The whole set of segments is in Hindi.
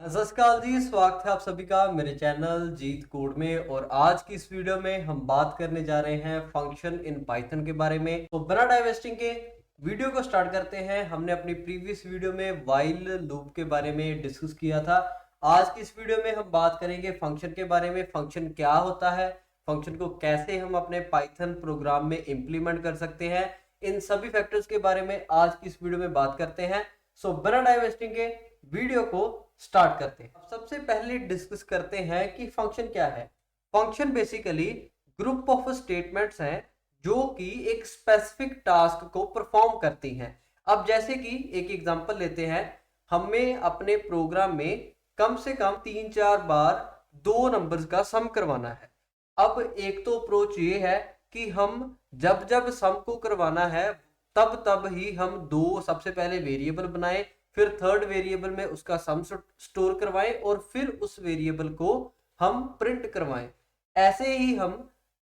सत श्री अकाल जी, स्वागत है आप सभी का मेरे चैनल जीत कोड में। और आज की इस वीडियो में हम बात करने जा रहे हैं फंक्शन इन पाइथन के बारे में। तो बिना टाइम वेस्टिंग के वीडियो को स्टार्ट करते हैं। हमने अपनी प्रीवियस वीडियो में व्हाइल लूप के बारे में डिस्कस किया था। आज की इस वीडियो में हम बात करेंगे फंक्शन के बारे में। फंक्शन क्या होता है, फंक्शन को कैसे हम अपने पाइथन प्रोग्राम में इंप्लीमेंट कर सकते हैं, इन सभी फैक्टर्स के बारे में आज की इस वीडियो में बात करते हैं। सो बिना टाइम वेस्टिंग के वीडियो को स्टार्ट करते हैं। अब सबसे पहले डिस्कस करते हैं कि फंक्शन क्या है। Function basically group of statements हैं जो कि एक स्पेसिफिक टास्क को परफॉर्म करती हैं। अब जैसे कि एक एग्जांपल लेते हैं, हमें अपने प्रोग्राम में कम से कम 3-4 बार दो नंबर्स का सम करवाना है। अब एक तो अप्रोच ये है कि हम जब जब सम को करवाना है तब तब ही हम दो सबसे पहले वेरिएबल बनाएं, फिर थर्ड वेरिएबल में उसका सम स्टोर करवाएं और फिर उस वेरिएबल को हम प्रिंट करवाएं। ऐसे ही हम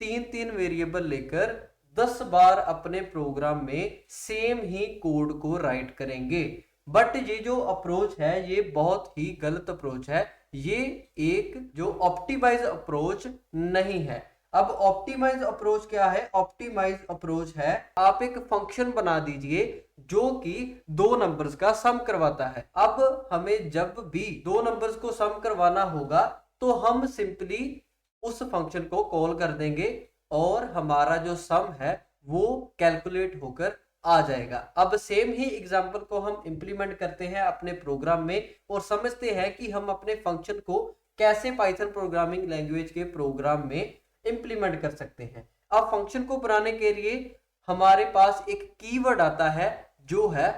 3-3 वेरिएबल लेकर 10 बार अपने प्रोग्राम में सेम ही कोड को राइट करेंगे। बट ये जो अप्रोच है ये बहुत ही गलत अप्रोच है। ये एक जो ऑप्टिमाइज अप्रोच नहीं है। अब ऑप्टिमाइज अप्रोच क्या है? ऑप्टिमाइज अप्रोच है आप एक फंक्शन बना दीजिए जो कि दो नंबर्स का सम करवाता है। अब हमें जब भी दो नंबर्स को सम करवाना होगा तो हम सिंपली उस फंक्शन को कॉल कर देंगे और हमारा जो सम है वो कैलकुलेट होकर आ जाएगा। अब सेम ही एग्जांपल को हम इंप्लीमेंट करते हैं अपने प्रोग्राम में और समझते हैं कि हम अपने फंक्शन को कैसे पाइथन प्रोग्रामिंग लैंग्वेज के प्रोग्राम में इंप्लीमेंट कर सकते हैं। अब फंक्शन को बनाने के लिए हमारे पास एक कीवर्ड आता है जो है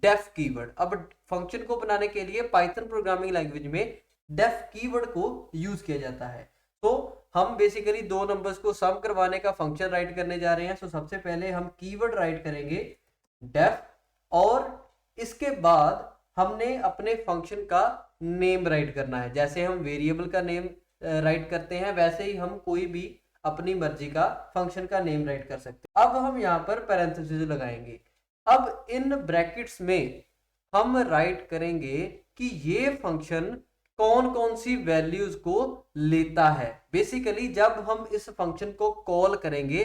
डेफ कीवर्ड। अब फंक्शन को बनाने के लिए पाइथन प्रोग्रामिंग लैंग्वेज में डेफ कीवर्ड को यूज किया जाता है। तो हम बेसिकली दो नंबर्स को सम करवाने का फंक्शन राइट करने जा रहे हैं। तो सबसे पहले हम कीवर्ड राइट करेंगे डेफ और इसके बाद हमने अपने फंक्शन का नेम राइट करना है। जैसे हम वेरिएबल का नेम राइट करते हैं वैसे ही हम कोई भी अपनी मर्जी का फंक्शन का नेम राइट कर सकते हैं। अब हम यहाँ पर पैरेंथेसिस लगाएंगे। अब इन ब्रैकेट्स में हम राइट करेंगे कि ये फंक्शन कौन कौन सी वैल्यूज को लेता है। बेसिकली जब हम इस फंक्शन को कॉल करेंगे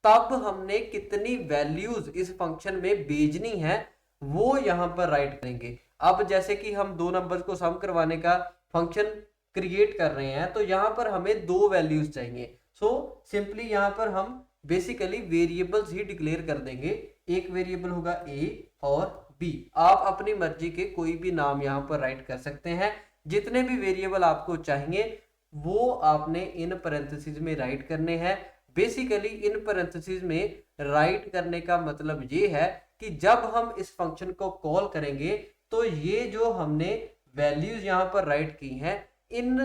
तब हमने कितनी वैल्यूज इस फंक्शन में भेजनी है वो यहाँ पर राइट करेंगे। अब जैसे कि हम दो नंबर्स को सम करवाने का फंक्शन क्रिएट कर रहे हैं तो यहाँ पर हमें दो वैल्यूज चाहिए। सो सिंपली यहाँ पर हम बेसिकली वेरिएबल्स ही डिक्लेयर कर देंगे। एक वेरिएबल होगा ए और बी। आप अपनी मर्जी के कोई भी नाम यहाँ पर राइट कर सकते हैं। जितने भी वेरिएबल आपको चाहिए वो आपने इन पैरेंथेसिस में राइट करने हैं। बेसिकली इन पैरेंथेसिस में राइट करने का मतलब ये है कि जब हम इस फंक्शन को कॉल करेंगे तो ये जो हमने वैल्यूज यहाँ पर राइट की हैं इन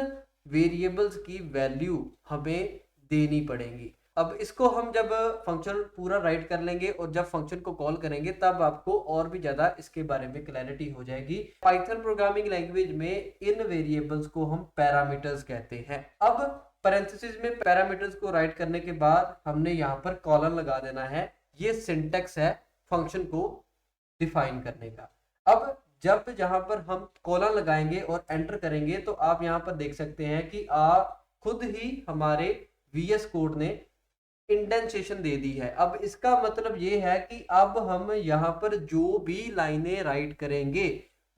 वेरिएबल्स की वैल्यू हमें देनी पड़ेगी। अब इसको हम जब फंक्शन पूरा राइट कर लेंगे और जब फंक्शन को कॉल करेंगे तब आपको और भी ज्यादा इसके बारे में क्लैरिटी हो जाएगी। पाइथन प्रोग्रामिंग लैंग्वेज में इन वेरिएबल्स को हम पैरामीटर्स कहते हैं। अब पैरेंथेसिस में पैरामीटर्स को राइट करने के बाद हमने यहाँ पर कॉलन लगा देना है। ये सिंटेक्स है फंक्शन को डिफाइन करने का। अब जब जहां पर हम कॉलन लगाएंगे और एंटर करेंगे तो आप यहां पर देख सकते हैं कि खुद ही हमारे VS कोड ने इंडेंटेशन दे दी है। अब इसका मतलब ये है कि अब हम यहाँ पर जो भी लाइनें राइट करेंगे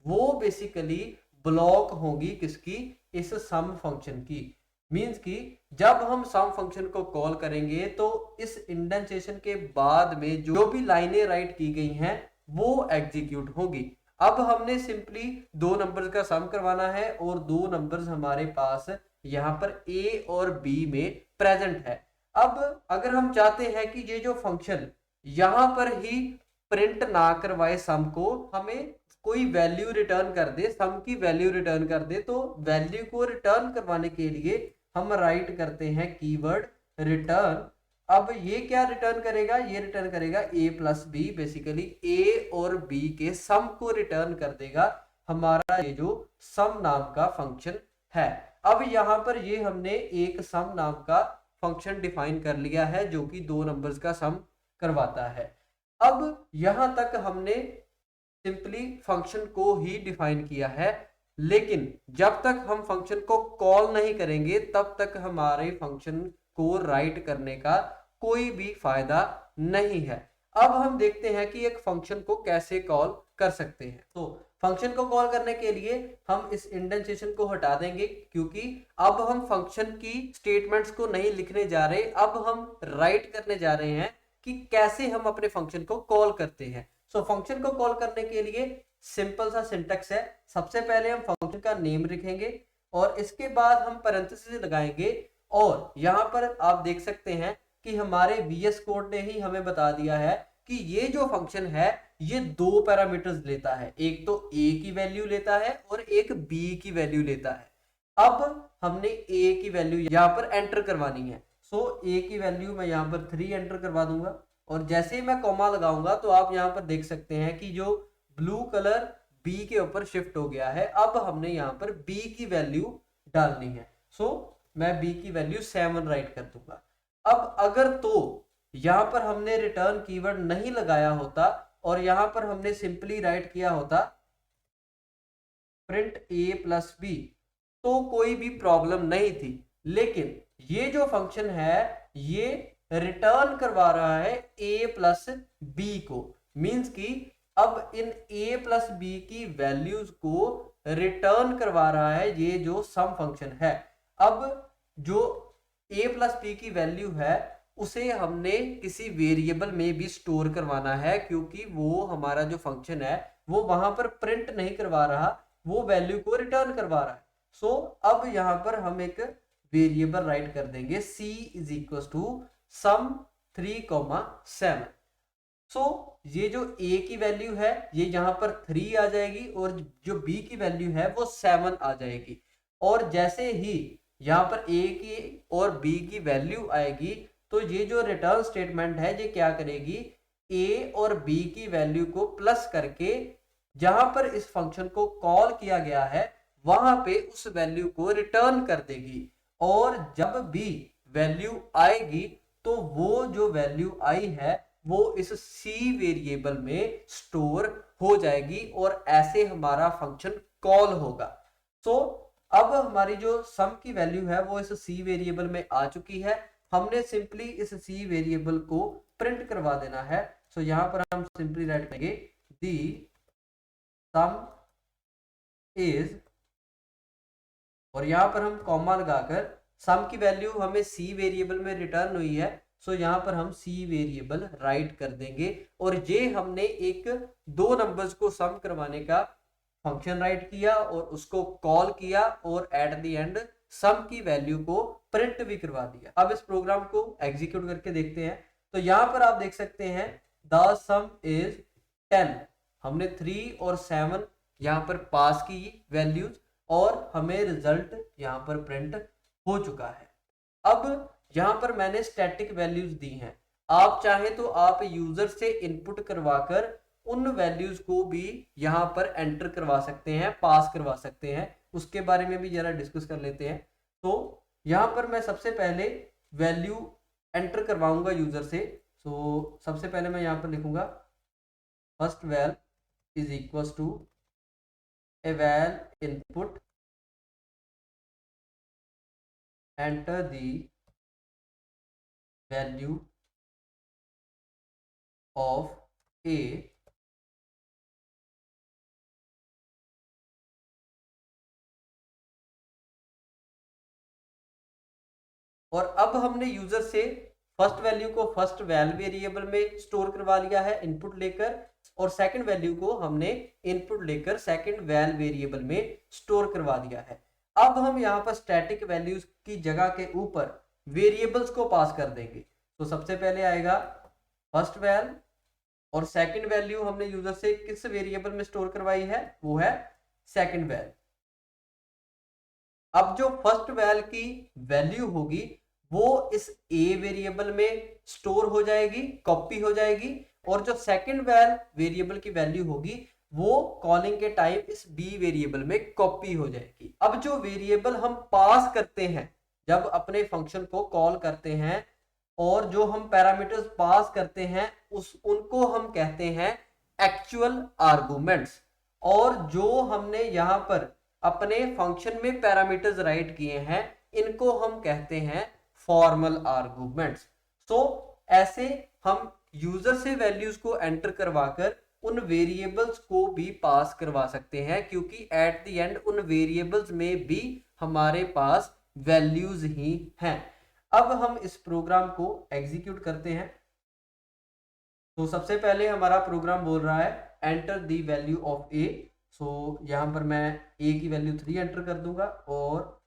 वो बेसिकली ब्लॉक होगी किसकी? इस सम फंक्शन की। मींस कि जब हम सम फंक्शन को कॉल करेंगे तो इस इंडेंटेशन के बाद में जो भी लाइनें राइट की गई हैं वो एग्जीक्यूट होगी। अब हमने सिंपली दो नंबर्स का सम करवाना है और दो नंबर्स हमारे पास यहाँ पर A और B में प्रेजेंट है। अब अगर हम चाहते हैं कि ये जो फंक्शन यहाँ पर ही प्रिंट ना करवाए सम को, हमें कोई वैल्यू रिटर्न कर दे, सम की वैल्यू रिटर्न कर दे, तो वैल्यू को रिटर्न करवाने के लिए हम राइट करते हैं कीवर्ड रिटर्न। अब ये क्या रिटर्न करेगा? ये रिटर्न करेगा a plus B. Basically a और b के सम को रिटर्न कर देगा हमारा ये जो सम नाम का फंक्शन है। अब यहाँ पर ये हमने एक सम नाम का फंक्शन डिफाइन कर लिया है जो कि दो नंबर्स का सम करवाता है। अब यहां तक हमने सिंपली फंक्शन को ही डिफाइन किया है, लेकिन जब तक हम फंक्शन को कॉल नहीं करेंगे तब तक हमारे फंक्शन को राइट करने का कोई भी फायदा नहीं है। अब हम देखते हैं कि एक फंक्शन को कैसे कॉल कर सकते हैं। तो फंक्शन को कॉल करने के लिए हम इस इंडेंटेशन को हटा देंगे, क्योंकि अब हम फंक्शन की स्टेटमेंट्स को नहीं लिखने जा रहे, अब हम राइट करने जा रहे हैं कि कैसे हम अपने फंक्शन को कॉल करते हैं। सो फंक्शन को कॉल करने के लिए सिंपल सा सिंटेक्स है। सबसे पहले हम फंक्शन का नेम लिखेंगे और इसके बाद हम पैरेंथेसिस लगाएंगे, और यहाँ पर आप देख सकते हैं कि हमारे VS कोड ने ही हमें बता दिया है कि ये जो फंक्शन है ये दो पैरामीटर्स लेता है, एक तो a की वैल्यू लेता है और एक b की वैल्यू लेता है। अब हमने a की वैल्यू यहाँ पर एंटर करवानी है। सो a की वैल्यू मैं यहाँ पर 3 एंटर करवा दूंगा, और जैसे ही मैं कॉमा लगाऊंगा तो आप यहाँ पर देख सकते हैं कि जो ब्लू कलर b के ऊपर शिफ्ट हो गया है। अब हमने यहाँ पर b की वैल्यू डालनी है। सो मैं b की वैल्यू 7 राइट कर दूंगा। अब अगर तो यहां पर हमने रिटर्न कीवर्ड नहीं लगाया होता और यहां पर हमने सिंपली राइट किया होता प्रिंट a प्लस बी, तो कोई भी प्रॉब्लम नहीं थी। लेकिन ये जो फंक्शन है ये रिटर्न करवा रहा है a प्लस बी को, मींस कि अब इन a प्लस बी की वैल्यूज को रिटर्न करवा रहा है ये जो सम फंक्शन है। अब जो a प्लस बी की वैल्यू है उसे हमने किसी वेरिएबल में भी स्टोर करवाना है, क्योंकि वो हमारा जो फंक्शन है वो वहां पर प्रिंट नहीं करवा रहा, वो वैल्यू को रिटर्न करवा रहा है। सो अब यहां पर हम एक वेरिएबल राइट कर देंगे c is equal to some 3,7। सो ये जो a की वैल्यू है ये यहाँ पर 3 आ जाएगी और जो b की वैल्यू है वो 7 आ जाएगी। और जैसे ही यहाँ पर a की और b की वैल्यू आएगी तो ये जो रिटर्न स्टेटमेंट है ये क्या करेगी, a और b की वैल्यू को प्लस करके जहां पर इस फंक्शन को कॉल किया गया है वहां पे उस वैल्यू को रिटर्न कर देगी। और जब भी वैल्यू आएगी तो वो जो वैल्यू आई है वो इस c वेरिएबल में स्टोर हो जाएगी और ऐसे हमारा फंक्शन कॉल होगा। सो अब हमारी जो सम की वैल्यू है वो इस c वेरिएबल में आ चुकी है। हमने सिंपली इस c वेरिएबल को प्रिंट करवा देना है। सो यहाँ पर हम सिंपली राइट करेंगे दी सम इज, और यहाँ पर हम कॉमा लगाकर सम की वैल्यू हमें c वेरिएबल में रिटर्न हुई है। सो यहाँ पर हम c वेरिएबल राइट कर देंगे, और ये हमने एक दो नंबर्स को सम करवाने का फंक्शन राइट किया और उसको कॉल किया और एट द एंड सम की वैल्यू को प्रिंट भी करवा दिया। अब इस प्रोग्राम को एग्जीक्यूट करके देखते हैं। तो यहां पर आप देख सकते हैं द सम इज 10, हमने 3 और 7 यहां पर पास की वैल्यूज और हमें रिजल्ट यहां पर प्रिंट हो चुका है। अब यहां पर मैंने स्टैटिक वैल्यूज दी हैं, आप चाहे तो आप यूजर से इनपुट करवाकर उन वैल्यूज को भी यहां पर एंटर करवा सकते हैं, पास करवा सकते हैं। उसके बारे में भी जरा डिस्कस कर लेते हैं। तो यहां पर मैं सबसे पहले वैल्यू एंटर करवाऊंगा यूजर से। सो सबसे पहले मैं यहां पर लिखूंगा first val is equal to eval input enter the value of A और अब हमने यूजर से फर्स्ट वैल्यू को फर्स्ट वैल वेरिएबल में स्टोर करवा लिया है इनपुट लेकर, और सेकंड वैल्यू को हमने इनपुट लेकर सेकंड वैल वेरिएबल में स्टोर करवा दिया है। अब हम यहाँ पर स्टैटिक वैल्यूज की जगह के ऊपर वेरिएबल्स को पास कर देंगे। तो सबसे पहले आएगा फर्स्ट वैल, और सेकंड वैल्यू हमने यूजर से किस वेरिएबल में स्टोर करवाई है, वो है सेकंड वैल। अब जो फर्स्ट वैल की वैल्यू होगी वो इस a वेरिएबल में स्टोर हो जाएगी, कॉपी हो जाएगी, और जो सेकंड वैल वेरिएबल की वैल्यू होगी वो कॉलिंग के टाइम इस b वेरिएबल में कॉपी हो जाएगी। अब जो वेरिएबल हम पास करते हैं जब अपने फंक्शन को कॉल करते हैं, और जो हम पैरामीटर्स पास करते हैं उनको हम कहते हैं एक्चुअल आर्गुमेंट्स। और जो हमने यहाँ पर अपने फंक्शन में पैरामीटर्स राइट किए हैं, इनको हम कहते हैं फॉर्मल आर्गुमेंट्स। सो ऐसे हम यूजर से वैल्यूज को एंटर करवाकर उन वेरिएबल्स को भी पास करवा सकते हैं, क्योंकि एट द एंड उन वेरिएबल्स में भी हमारे पास वैल्यूज ही हैं। अब हम इस प्रोग्राम को एग्जीक्यूट करते हैं। तो सबसे पहले हमारा प्रोग्राम बोल रहा है एंटर द वैल्यू ऑफ ए। सो यहां पर मैं ए की वैल्यू 3 एंटर कर दूंगा और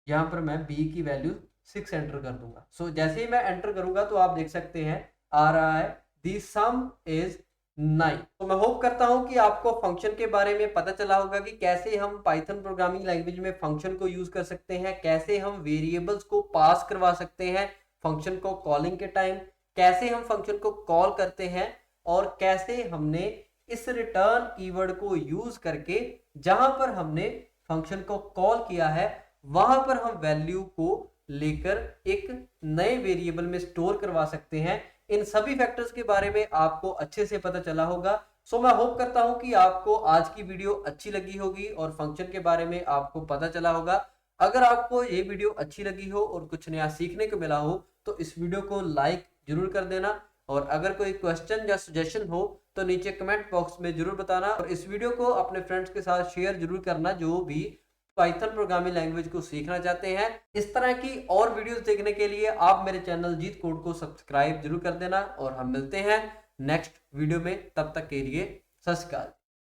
यहां पर मैं बी की वैल्यू 6 एंटर कर दूंगा। सो जैसे ही मैं एंटर करूंगा तो आप देख सकते हैं आ रहा है द सम इज 9। तो मैं होप करता हूं कि आपको फंक्शन के बारे में पता चला होगा कि कैसे हम पाइथन प्रोग्रामिंग लैंग्वेज में फंक्शन को यूज कर सकते हैं, कैसे हम वेरिएबल्स को पास करवा सकते हैं फंक्शन को कॉलिंग के टाइम, कैसे हम फंक्शन को कॉल करते हैं और कैसे हमने इस रिटर्न कीवर्ड को यूज करके जहां पर हमने फंक्शन को कॉल किया है वहां पर हम वैल्यू को लेकर एक नए वेरिएबल में स्टोर करवा सकते हैं। इन सभी फैक्टर्स के बारे में आपको अच्छे से पता चला होगा। सो मैं होप करता हूं कि आपको आज की वीडियो अच्छी लगी होगी और फंक्शन के बारे में आपको पता चला होगा। अगर आपको ये वीडियो अच्छी लगी हो और कुछ नया सीखने को मिला हो तो इस वीडियो को लाइक जरूर कर देना, और अगर कोई क्वेश्चन या सजेशन हो तो नीचे कमेंट बॉक्स में जरूर बताना, और इस वीडियो को अपने फ्रेंड्स के साथ शेयर जरूर करना जो भी पाइथन प्रोग्रामिंग लैंग्वेज को सीखना चाहते हैं। इस तरह की और वीडियोस देखने के लिए आप मेरे चैनल जीत कोड को सब्सक्राइब जरूर कर देना, और हम मिलते हैं नेक्स्ट वीडियो में। तब तक के लिए सत श्री अकाल।